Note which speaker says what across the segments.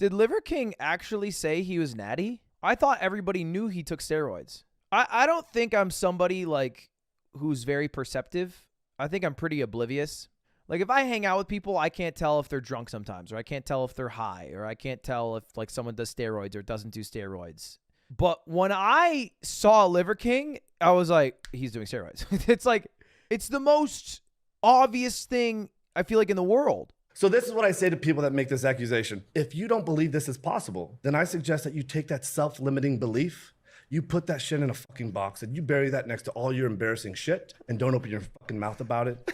Speaker 1: Did Liver King actually say he was natty? I thought everybody knew he took steroids. I don't think I'm somebody like who's very perceptive. I think I'm pretty oblivious. Like if I hang out with people, I can't tell if they're drunk sometimes, or I can't tell if they're high, or I can't tell if like someone does steroids or doesn't do steroids. But when I saw Liver King, I was like, he's doing steroids. It's like, it's the most obvious thing I feel like in the world.
Speaker 2: So this is what I say to people that make this accusation. If you don't believe this is possible, then I suggest that you take that self-limiting belief, you put that shit in a fucking box and you bury that next to all your embarrassing shit and don't open your fucking mouth about it.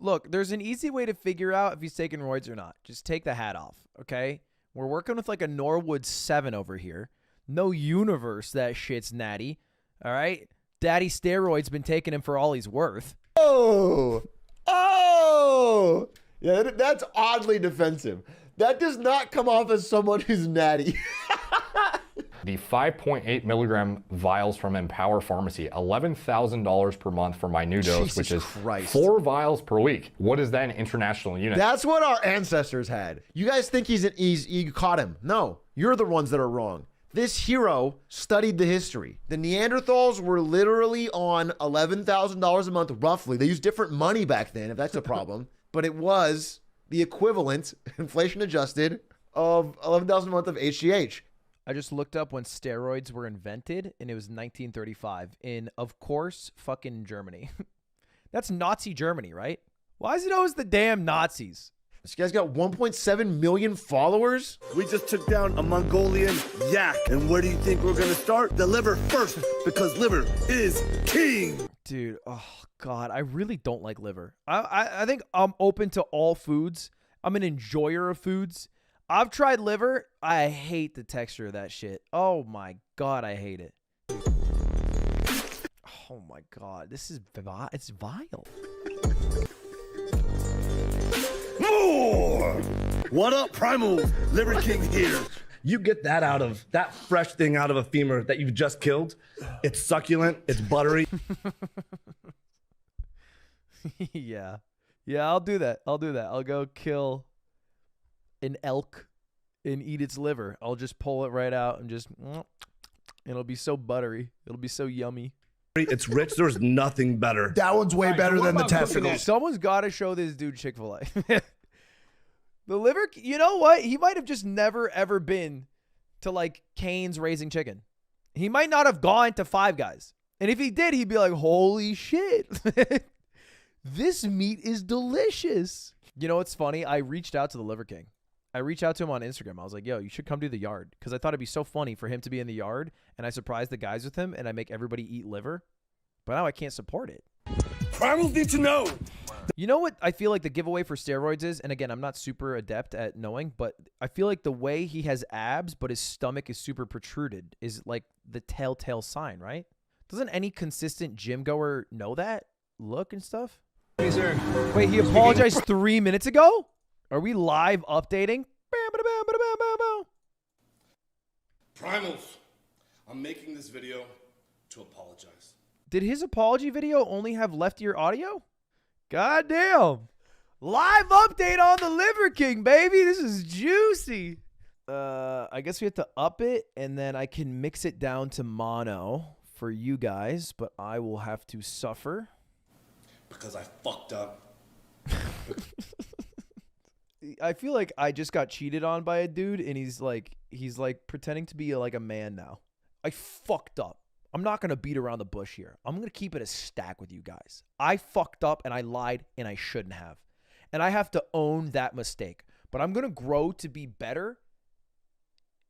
Speaker 1: Look, there's an easy way to figure out if he's taking roids or not. Just take the hat off, okay? We're working with like a Norwood 7 over here. No universe that shit's natty, all right? Daddy Steroids been taking him for all he's worth.
Speaker 3: Oh, yeah, that's oddly defensive. That does not come off as someone who's natty.
Speaker 4: The 5.8 milligram vials from Empower Pharmacy, $11,000 per month for my new dose, which is 4 vials per week. What is that in international units?
Speaker 3: That's what our ancestors had. You guys think you caught him. No, you're the ones that are wrong. This hero studied the history. The Neanderthals were literally on $11,000 a month, roughly. They used different money back then, if that's a problem. But it was the equivalent, inflation adjusted, of $11,000 a month of HGH.
Speaker 1: I just looked up when steroids were invented, and it was 1935 in, of course, fucking Germany. That's Nazi Germany, right? Why is it always the damn Nazis?
Speaker 3: This guy's got 1.7 million followers.
Speaker 5: We just took down a Mongolian yak. And where do you think we're going to start? The liver first, because liver is king.
Speaker 1: Dude, oh, God, I really don't like liver. I think I'm open to all foods. I'm an enjoyer of foods. I've tried liver. I hate the texture of that shit. Oh, my God, I hate it. Oh, my God. This is it's vile.
Speaker 5: More! What up, Primal? Liver King here.
Speaker 2: You get that fresh thing out of a femur that you've just killed. It's succulent, it's buttery.
Speaker 1: Yeah, I'll do that. I'll go kill an elk and eat its liver. I'll just pull it right out and just, it'll be so buttery. It'll be so yummy.
Speaker 2: It's rich. There's nothing better.
Speaker 3: That one's way better than the testicles.
Speaker 1: Someone's got to show this dude Chick-fil-A. The liver, you know what? He might have just never, ever been to like Cane's Raising Chicken. He might not have gone to Five Guys. And if he did, he'd be like, holy shit. This meat is delicious. You know what's funny? I reached out to the Liver King. I reached out to him on Instagram. I was like, yo, you should come do the yard. Because I thought it'd be so funny for him to be in the yard. And I surprise the guys with him. And I make everybody eat liver. But now I can't support it.
Speaker 5: Primals need to know.
Speaker 1: You know what I feel like the giveaway for steroids is? And again, I'm not super adept at knowing. But I feel like the way he has abs, but his stomach is super protruded, is like the telltale sign, right? Doesn't any consistent gym goer know that look and stuff?
Speaker 6: Hey, sir.
Speaker 1: Wait, he apologized 3 minutes ago? Are we live updating?
Speaker 2: Primals, I'm making this video to apologize.
Speaker 1: Did his apology video only have left ear audio? God damn. Live update on the Liver King, baby. This is juicy. I guess we have to up it, and then I can mix it down to mono for you guys, but I will have to suffer.
Speaker 2: Because I fucked up.
Speaker 1: I feel like I just got cheated on by a dude, and he's like pretending to be like a man now. I fucked up. I'm not going to beat around the bush here. I'm going to keep it a stack with you guys. I fucked up and I lied and I shouldn't have. And I have to own that mistake. But I'm going to grow to be better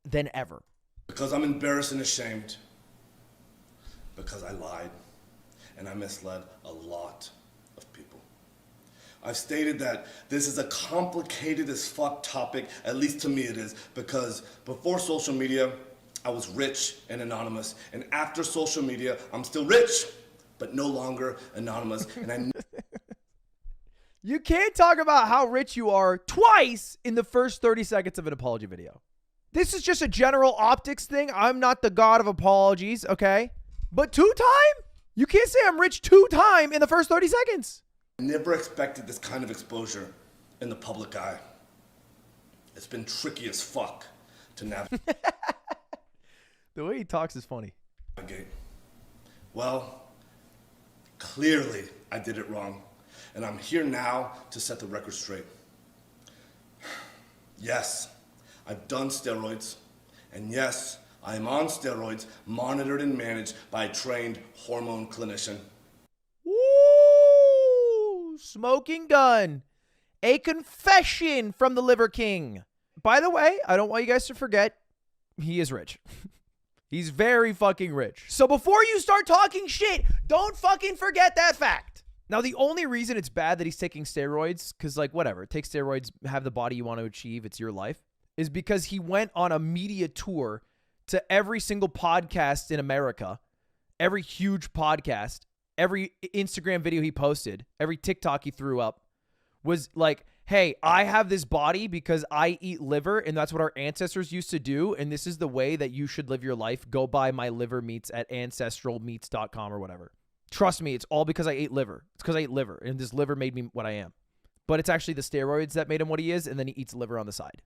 Speaker 1: than ever.
Speaker 2: Because I'm embarrassed and ashamed. Because I lied and I misled a lot of people. I've stated that this is a complicated as fuck topic, at least to me it is, because before social media, I was rich and anonymous, and after social media, I'm still rich, but no longer anonymous, and I...
Speaker 1: You can't talk about how rich you are twice in the first 30 seconds of an apology video. This is just a general optics thing. I'm not the god of apologies, okay? But 2-time? You can't say I'm rich 2-time in the first 30 seconds.
Speaker 2: I never expected this kind of exposure in the public eye. It's been tricky as fuck to navigate.
Speaker 1: The way he talks is funny.
Speaker 2: Well, clearly I did it wrong, and I'm here now to set the record straight. Yes, I've done steroids, and yes, I am on steroids, monitored and managed by a trained hormone clinician.
Speaker 1: Woo! Smoking gun. A confession from the Liver King. By the way, I don't want you guys to forget, he is rich. He's very fucking rich. So before you start talking shit, don't fucking forget that fact. Now, the only reason it's bad that he's taking steroids, because, like, whatever, take steroids, have the body you want to achieve, it's your life, is because he went on a media tour to every single podcast in America, every huge podcast, every Instagram video he posted, every TikTok he threw up, was like, hey, I have this body because I eat liver, and that's what our ancestors used to do, and this is the way that you should live your life. Go buy my liver meats at ancestralmeats.com or whatever. Trust me, it's all because I ate liver. It's because I ate liver, and this liver made me what I am. But it's actually the steroids that made him what he is, and then he eats liver on the side.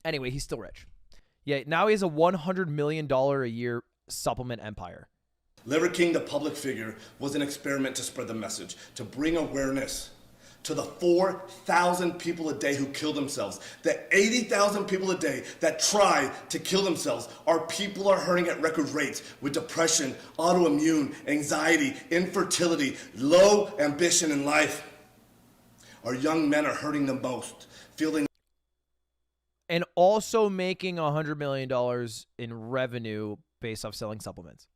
Speaker 1: Anyway, he's still rich. Yeah, now he has a $100 million a year supplement empire.
Speaker 2: Liver King, the public figure, was an experiment to spread the message, to bring awareness to the 4,000 people a day who kill themselves, the 80,000 people a day that try to kill themselves. Our people are hurting at record rates with depression, autoimmune, anxiety, infertility, low ambition in life. Our young men are hurting the most, feeling...
Speaker 1: And also making $100 million in revenue based off selling supplements.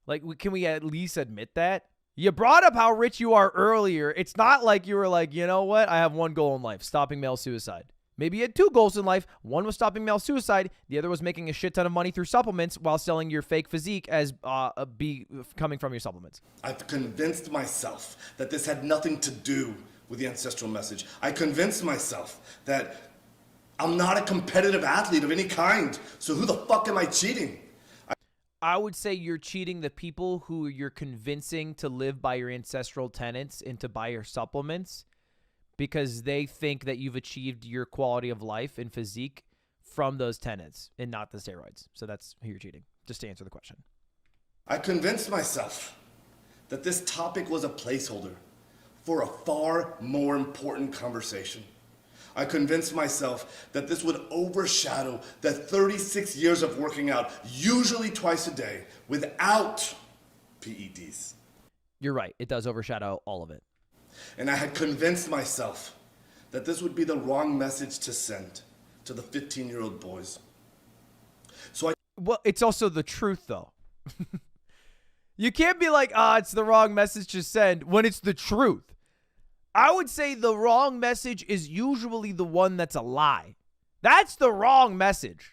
Speaker 1: Like, can we at least admit that? You brought up how rich you are earlier. It's not like you were like, you know what? I have one goal in life, stopping male suicide. Maybe you had two goals in life. One was stopping male suicide. The other was making a shit ton of money through supplements while selling your fake physique as coming from your supplements.
Speaker 2: I've convinced myself that this had nothing to do with the ancestral message. I convinced myself that I'm not a competitive athlete of any kind. So who the fuck am I cheating?
Speaker 1: I would say you're cheating the people who you're convincing to live by your ancestral tenets and to buy your supplements because they think that you've achieved your quality of life and physique from those tenets and not the steroids. So that's who you're cheating, just to answer the question.
Speaker 2: I convinced myself that this topic was a placeholder for a far more important conversation. I convinced myself that this would overshadow the 36 years of working out, usually twice a day, without PEDs.
Speaker 1: You're right. It does overshadow all of it.
Speaker 2: And I had convinced myself that this would be the wrong message to send to the 15-year-old boys.
Speaker 1: Well, it's also the truth, though. You can't be like, it's the wrong message to send when it's the truth. I would say the wrong message is usually the one that's a lie. That's the wrong message.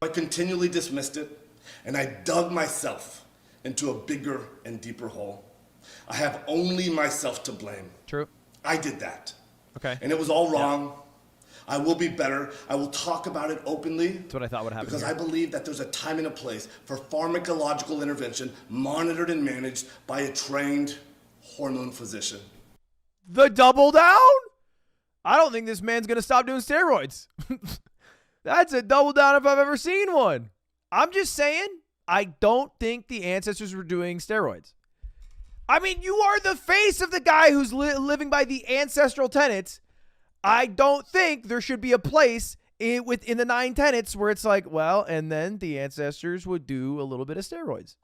Speaker 2: I continually dismissed it, and I dug myself into a bigger and deeper hole. I have only myself to blame.
Speaker 1: True.
Speaker 2: I did that.
Speaker 1: Okay.
Speaker 2: And it was all wrong. Yeah. I will be better. I will talk about it openly.
Speaker 1: That's what I thought would happen.
Speaker 2: Because
Speaker 1: here.
Speaker 2: I believe that there's a time and a place for pharmacological intervention monitored and managed by a trained hormone physician.
Speaker 1: The double down? I don't think this man's going to stop doing steroids. That's a double down if I've ever seen one. I'm just saying, I don't think the ancestors were doing steroids. I mean, you are the face of the guy who's living by the ancestral tenets. I don't think there should be a place within the 9 tenets where it's like, well, and then the ancestors would do a little bit of steroids.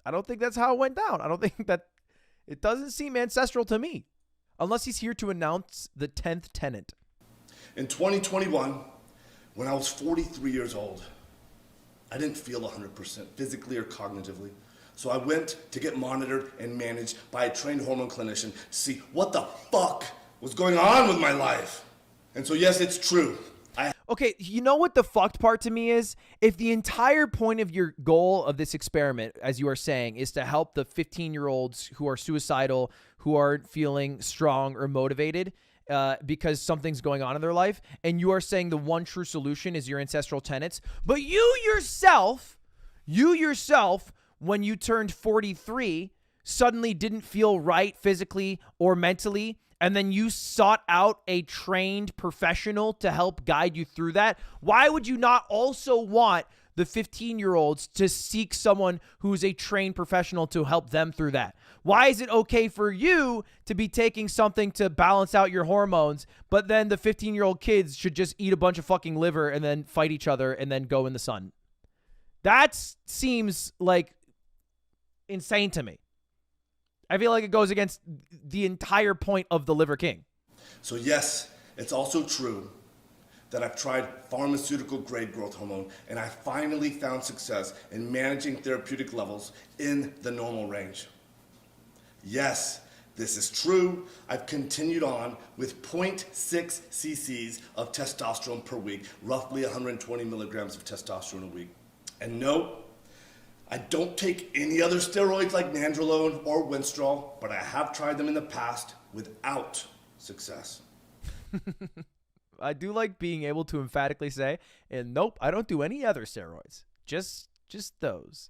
Speaker 1: I don't think that's how it went down. I don't think that, it doesn't seem ancestral to me. Unless he's here to announce the 10th tenet.
Speaker 2: In 2021, when I was 43 years old, I didn't feel 100% physically or cognitively. So I went to get monitored and managed by a trained hormone clinician to see what the fuck was going on with my life. And so yes, it's true.
Speaker 1: Okay, you know what the fucked part to me is? If the entire point of your goal of this experiment, as you are saying, is to help the 15-year-olds who are suicidal, who aren't feeling strong or motivated because something's going on in their life, and you are saying the one true solution is your ancestral tenets, but you yourself, when you turned 43, suddenly didn't feel right physically or mentally, and then you sought out a trained professional to help guide you through that, why would you not also want the 15-year-olds to seek someone who's a trained professional to help them through that? Why is it okay for you to be taking something to balance out your hormones, but then the 15-year-old kids should just eat a bunch of fucking liver and then fight each other and then go in the sun? That seems like insane to me. I feel like it goes against the entire point of the Liver King.
Speaker 2: So yes, it's also true that I've tried pharmaceutical grade growth hormone and I finally found success in managing therapeutic levels in the normal range. Yes, this is true. I've continued on with 0.6 cc's of testosterone per week, roughly 120 milligrams of testosterone a week. And no, I don't take any other steroids like nandrolone or Winstrol, but I have tried them in the past without success.
Speaker 1: I do like being able to emphatically say, and nope, I don't do any other steroids. Just those.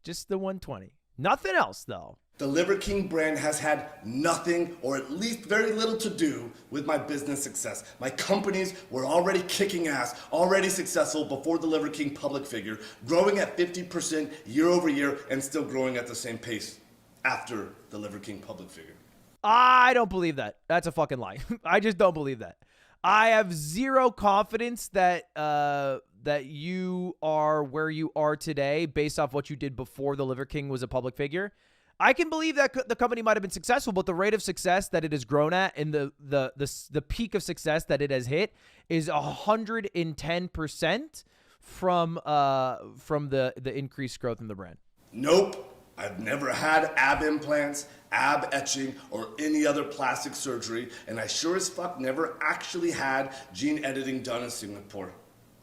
Speaker 1: Just the 120. Nothing else, though.
Speaker 2: The Liver King brand has had nothing, or at least very little, to do with my business success. My companies were already kicking ass, already successful before the Liver King public figure, growing at 50% year over year and still growing at the same pace after the Liver King public figure.
Speaker 1: I don't believe that. That's a fucking lie. I just don't believe that. I have zero confidence that that you are where you are today based off what you did before the Liver King was a public figure. I can believe that the company might have been successful, but the rate of success that it has grown at and the peak of success that it has hit is 110% from the increased growth in the brand.
Speaker 2: Nope. I've never had ab implants, ab etching, or any other plastic surgery, and I sure as fuck never actually had gene editing done in Singapore.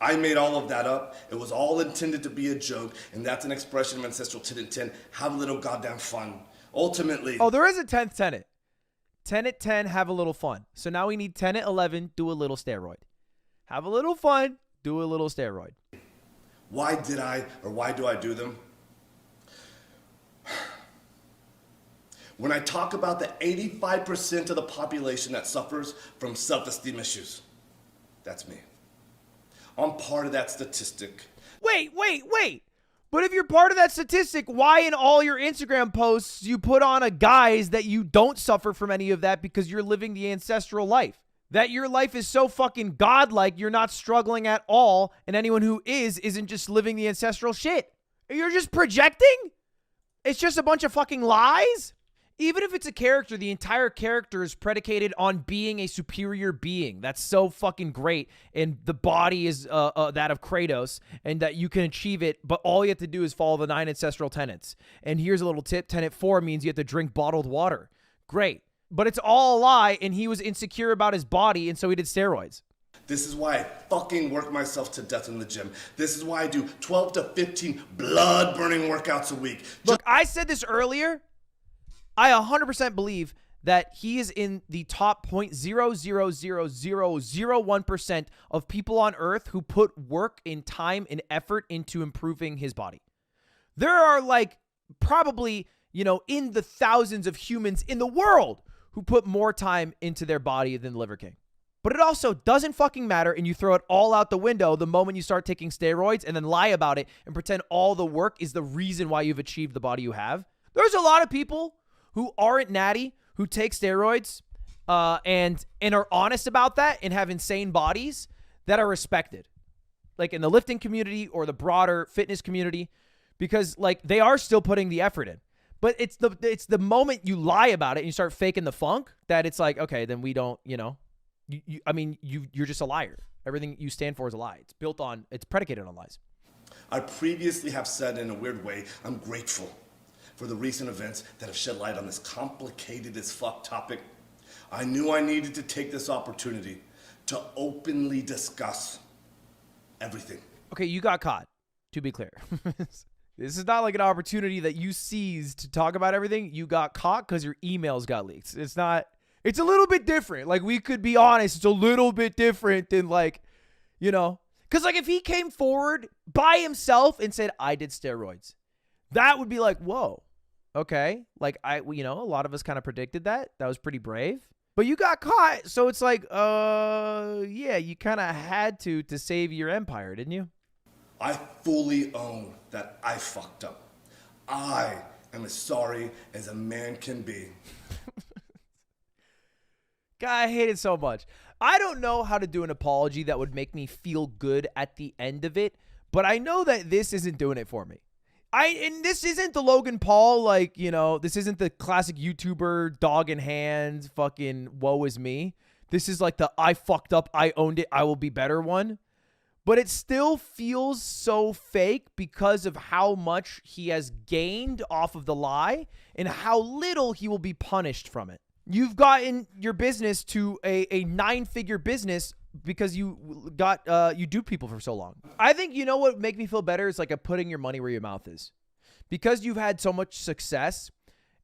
Speaker 2: I made all of that up. It was all intended to be a joke, and that's an expression of Ancestral Tenet 10. Have a little goddamn fun. Ultimately...
Speaker 1: Oh, there is a 10th tenet. Tenet 10, have a little fun. So now we need Tenet 11, do a little steroid. Have a little fun, do a little steroid.
Speaker 2: Why do I do them? When I talk about the 85% of the population that suffers from self-esteem issues, that's me. I'm part of that statistic.
Speaker 1: Wait. But if you're part of that statistic, why in all your Instagram posts you put on a guise that you don't suffer from any of that because you're living the ancestral life? That your life is so fucking godlike, you're not struggling at all, and anyone who isn't just living the ancestral shit. You're just projecting? It's just a bunch of fucking lies? Even if it's a character, the entire character is predicated on being a superior being. That's so fucking great. And the body is that of Kratos, and that you can achieve it, but all you have to do is follow the 9 ancestral tenets. And here's a little tip. Tenet 4 means you have to drink bottled water. Great. But it's all a lie, and he was insecure about his body, and so he did steroids.
Speaker 2: This is why I fucking work myself to death in the gym. This is why I do 12 to 15 blood-burning workouts a week.
Speaker 1: Look, I said this earlier. I 100% believe that he is in the top 0.00001% of people on Earth who put work and time and effort into improving his body. There are like probably, in the thousands of humans in the world who put more time into their body than Liver King. But it also doesn't fucking matter, and you throw it all out the window the moment you start taking steroids and then lie about it and pretend all the work is the reason why you've achieved the body you have. There's a lot of people who aren't natty, who take steroids and are honest about that and have insane bodies that are respected, like in the lifting community or the broader fitness community, because like they are still putting the effort in. But it's the moment you lie about it and you start faking the funk that it's like, okay, then we don't, you're just a liar. Everything you stand for is a lie. It's predicated on lies.
Speaker 2: I previously have said in a weird way, I'm grateful for the recent events that have shed light on this complicated as fuck topic. I knew I needed to take this opportunity to openly discuss everything.
Speaker 1: Okay, you got caught, to be clear. This is not like an opportunity that you seized to talk about everything. You got caught because your emails got leaked. It's a little bit different. Like, we could be honest, it's a little bit different than because like if he came forward by himself and said, I did steroids, that would be like, whoa. Okay, like a lot of us kind of predicted that. That was pretty brave. But you got caught, so it's like, yeah, you kind of had to save your empire, didn't you?
Speaker 2: I fully own that I fucked up. I am as sorry as a man can be.
Speaker 1: God, I hate it so much. I don't know how to do an apology that would make me feel good at the end of it, but I know that this isn't doing it for me. And this isn't the Logan Paul, like, you know, this isn't the classic YouTuber dog in hand fucking woe is me. This is like the I fucked up, I owned it, I will be better one. But it still feels so fake because of how much he has gained off of the lie and how little he will be punished from it. You've gotten your business to a 9-figure business because you duped people for so long. I think, you know what would make me feel better is like putting your money where your mouth is. Because you've had so much success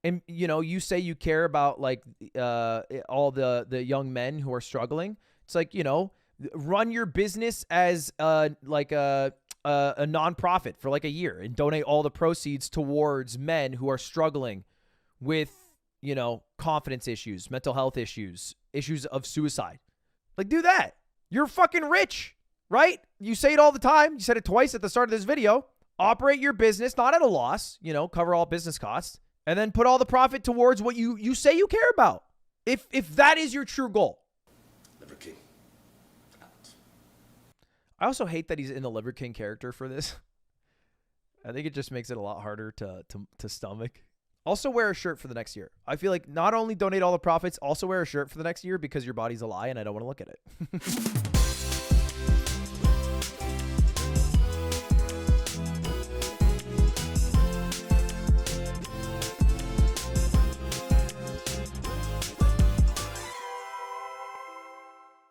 Speaker 1: and, you know, you say you care about like all the young men who are struggling. It's like, you know, run your business as like a nonprofit for like a year and donate all the proceeds towards men who are struggling with, you know, confidence issues, mental health issues, issues of suicide. Like, do that. You're fucking rich, right? You say it all the time. You said it twice at the start of this video. Operate your business, not at a loss, you know, cover all business costs, and then put all the profit towards what you say you care about. If that is your true goal.
Speaker 2: Liver King. Out.
Speaker 1: I also hate that he's in the Liver King character for this. I think it just makes it a lot harder to stomach. Also wear a shirt for the next year. I feel like not only donate all the profits, also wear a shirt for the next year because your body's a lie and I don't want to look at it.